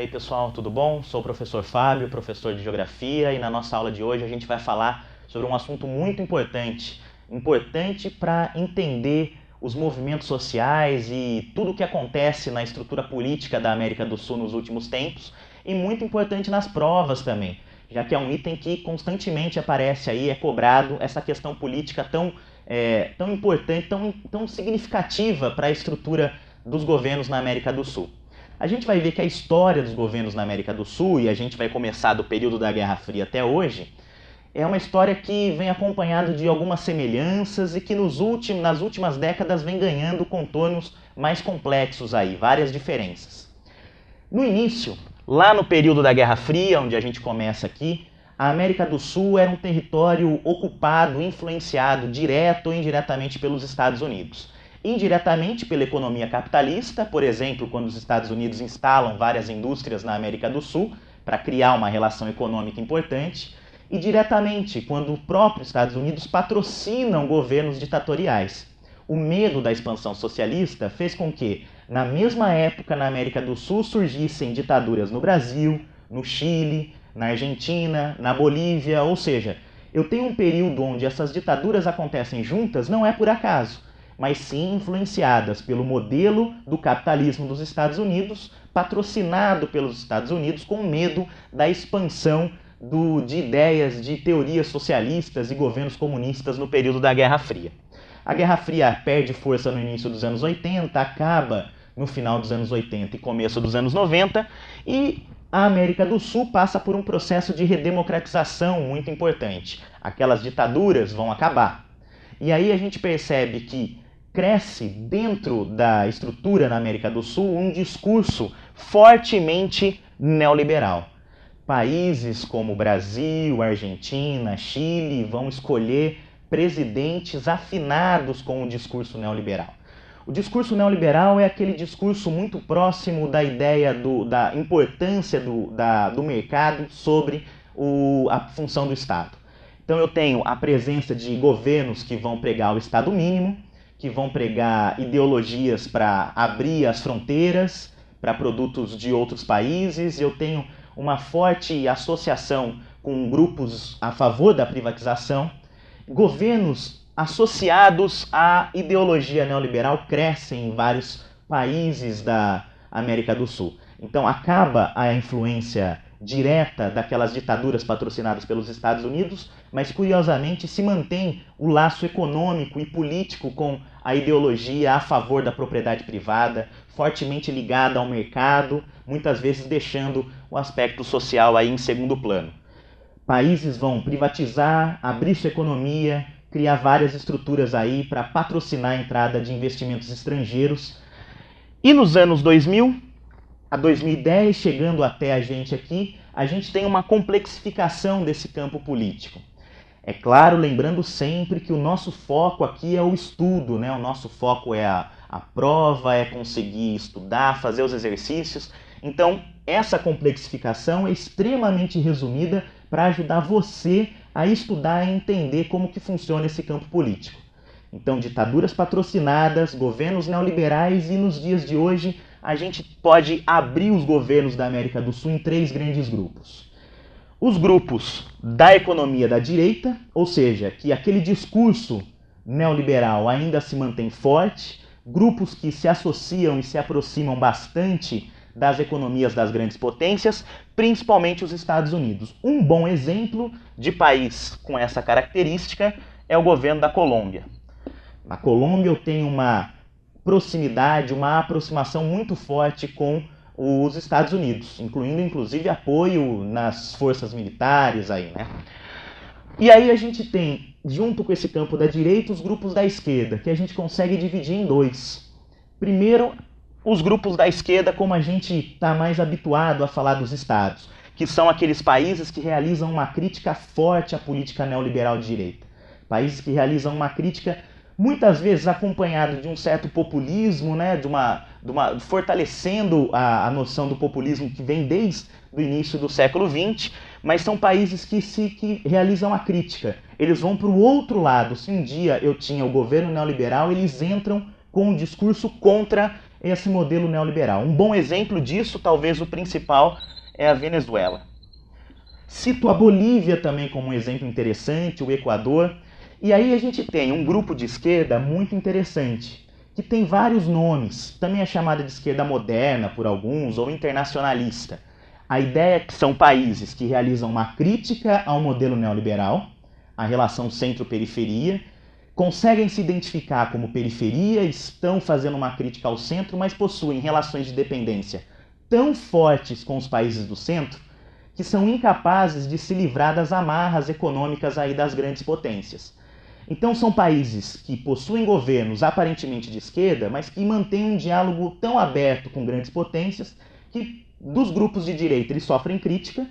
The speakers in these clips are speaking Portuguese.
aí pessoal, tudo bom? Sou o professor Fábio, professor de Geografia, e na nossa aula de hoje a gente vai falar sobre um assunto muito importante para entender os movimentos sociais e tudo o que acontece na estrutura política da América do Sul nos últimos tempos, e muito importante nas provas também, já que é um item que constantemente aparece aí, é cobrado, essa questão política tão importante, tão significativa para a estrutura dos governos na América do Sul. A gente vai ver que a história dos governos na América do Sul, e a gente vai começar do período da Guerra Fria até hoje, é uma história que vem acompanhada de algumas semelhanças e que nas últimas décadas vem ganhando contornos mais complexos aí, várias diferenças. No início, lá no período da Guerra Fria, onde a gente começa aqui, a América do Sul era um território ocupado, influenciado direto ou indiretamente pelos Estados Unidos. Indiretamente pela economia capitalista, por exemplo, quando os Estados Unidos instalam várias indústrias na América do Sul para criar uma relação econômica importante, e diretamente quando o próprio Estados Unidos patrocinam governos ditatoriais. O medo da expansão socialista fez com que, na mesma época na América do Sul, surgissem ditaduras no Brasil, no Chile, na Argentina, na Bolívia, ou seja, eu tenho um período onde essas ditaduras acontecem juntas, não é por acaso, mas sim influenciadas pelo modelo do capitalismo dos Estados Unidos, patrocinado pelos Estados Unidos com medo da expansão de ideias, de teorias socialistas e governos comunistas no período da Guerra Fria. A Guerra Fria perde força no início dos anos 80, acaba no final dos anos 80 e começo dos anos 90, e a América do Sul passa por um processo de redemocratização muito importante. Aquelas ditaduras vão acabar. E aí a gente percebe que cresce dentro da estrutura na América do Sul um discurso fortemente neoliberal. Países como Brasil, Argentina, Chile vão escolher presidentes afinados com o discurso neoliberal. O discurso neoliberal é aquele discurso muito próximo da ideia da importância do mercado sobre a função do Estado. Então eu tenho a presença de governos que vão pregar o Estado mínimo, que vão pregar ideologias para abrir as fronteiras para produtos de outros países. Eu tenho uma forte associação com grupos a favor da privatização. Governos associados à ideologia neoliberal crescem em vários países da América do Sul. Então acaba a influência direta daquelas ditaduras patrocinadas pelos Estados Unidos, mas curiosamente se mantém o laço econômico e político com a ideologia a favor da propriedade privada, fortemente ligada ao mercado, muitas vezes deixando o aspecto social aí em segundo plano. Países vão privatizar, abrir sua economia, criar várias estruturas aí para patrocinar a entrada de investimentos estrangeiros. E nos anos 2000, a 2010, chegando até a gente aqui, a gente tem uma complexificação desse campo político. É claro, lembrando sempre que o nosso foco aqui é o estudo, né? O nosso foco é a prova, é conseguir estudar, fazer os exercícios. Então, essa complexificação é extremamente resumida para ajudar você a estudar e entender como que funciona esse campo político. Então, ditaduras patrocinadas, governos neoliberais, e nos dias de hoje a gente pode abrir os governos da América do Sul em 3 grandes grupos. Os grupos da economia da direita, ou seja, que aquele discurso neoliberal ainda se mantém forte, grupos que se associam e se aproximam bastante das economias das grandes potências, principalmente os Estados Unidos. Um bom exemplo de país com essa característica é o governo da Colômbia. Na Colômbia eu tenho uma proximidade, uma aproximação muito forte com os Estados Unidos, incluindo inclusive apoio nas forças militares aí, né? E aí a gente tem, junto com esse campo da direita, os grupos da esquerda, que a gente consegue dividir em 2. Primeiro, os grupos da esquerda, como a gente está mais habituado a falar dos estados, que são aqueles países que realizam uma crítica forte à política neoliberal de direita. Países que realizam uma crítica muitas vezes acompanhado de um certo populismo, né, fortalecendo a noção do populismo que vem desde o início do século XX, mas são países que realizam a crítica. Eles vão para o outro lado. Se um dia eu tinha o governo neoliberal, eles entram com um discurso contra esse modelo neoliberal. Um bom exemplo disso, talvez o principal, é a Venezuela. Cito a Bolívia também como um exemplo interessante, o Equador. E aí a gente tem um grupo de esquerda muito interessante, que tem vários nomes, também é chamada de esquerda moderna por alguns, ou internacionalista. A ideia é que são países que realizam uma crítica ao modelo neoliberal, a relação centro-periferia, conseguem se identificar como periferia, estão fazendo uma crítica ao centro, mas possuem relações de dependência tão fortes com os países do centro que são incapazes de se livrar das amarras econômicas aí das grandes potências. Então são países que possuem governos aparentemente de esquerda, mas que mantêm um diálogo tão aberto com grandes potências que dos grupos de direita eles sofrem crítica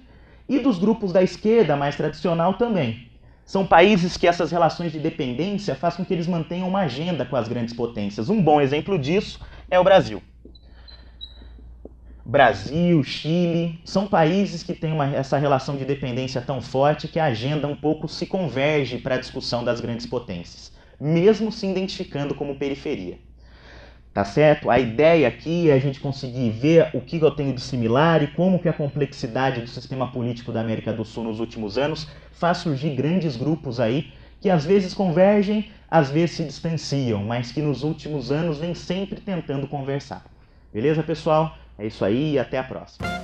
e dos grupos da esquerda mais tradicional também. São países que essas relações de dependência fazem com que eles mantenham uma agenda com as grandes potências. Um bom exemplo disso é o Brasil. Brasil, Chile, são países que têm essa relação de dependência tão forte que a agenda um pouco se converge para a discussão das grandes potências, mesmo se identificando como periferia. Tá certo? A ideia aqui é a gente conseguir ver o que eu tenho de similar e como que a complexidade do sistema político da América do Sul nos últimos anos faz surgir grandes grupos aí que às vezes convergem, às vezes se distanciam, mas que nos últimos anos vêm sempre tentando conversar. Beleza, pessoal? É isso aí e até a próxima.